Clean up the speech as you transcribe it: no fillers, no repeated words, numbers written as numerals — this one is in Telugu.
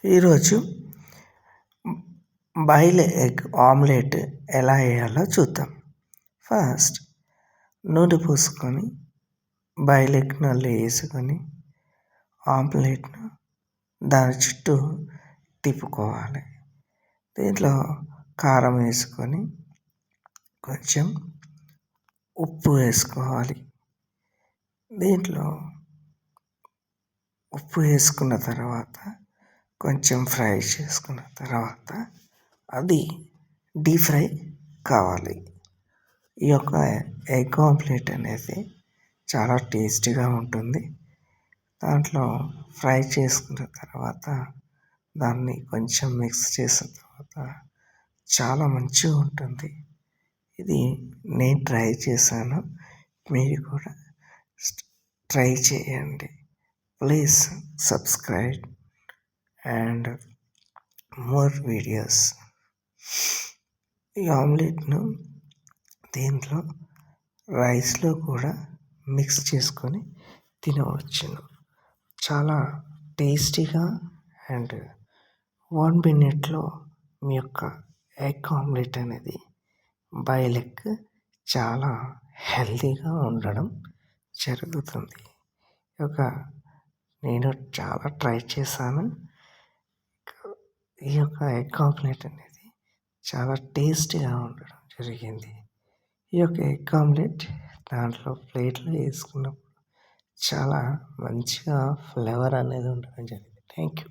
ఈరోజు బాయిల్డ్ ఎగ్ ఆమ్లెట్ ఎలా వేయాలో చూద్దాం. ఫస్ట్ నూనె పోసుకొని బాయిల్డ్ ఎగ్ను అందులో వేసుకొని ఆమ్లెట్ను దాని చుట్టూ తిప్పుకోవాలి. దీంట్లో కారం వేసుకొని కొంచెం ఉప్పు వేసుకోవాలి. దీంట్లో ఉప్పు వేసుకున్న తర్వాత కొంచెం ఫ్రై చేసుకున్న తర్వాత అది డీప్ ఫ్రై కావాలి. ఈ యొక్క ఎగ్ ఆమ్లెట్ అనేది చాలా టేస్టీగా ఉంటుంది. దాంట్లో ఫ్రై చేసుకున్న తర్వాత దాన్ని కొంచెం మిక్స్ చేసిన తర్వాత చాలా మంచిగా ఉంటుంది. ఇది నేను ట్రై చేశాను, మీరు కూడా ట్రై చేయండి. Please subscribe and more videos. ఈ ఆమ్లెట్ను దీంట్లో రైస్లో కూడా మిక్స్ చేసుకొని తినవచ్చును. చాలా టేస్టీగా అండ్ 1 మినిట్లో మీ యొక్క ఎగ్ ఆమ్లెట్ అనేది బాయిల్డ్ ఎగ్ చాలా హెల్తీగా ఉండడం జరుగుతుంది. నేను చాలా ట్రై చేశాను. ఈ యొక్క ఎగ్ ఆమ్లెట్ అనేది చాలా టేస్టీగా ఉండడం జరిగింది. ఈ యొక్క ఎగ్ ఆమ్లెట్ దాంట్లో ప్లేట్లో వేసుకున్నప్పుడు చాలా మంచిగా ఫ్లేవర్ అనేది ఉండడం జరిగింది. Thank you.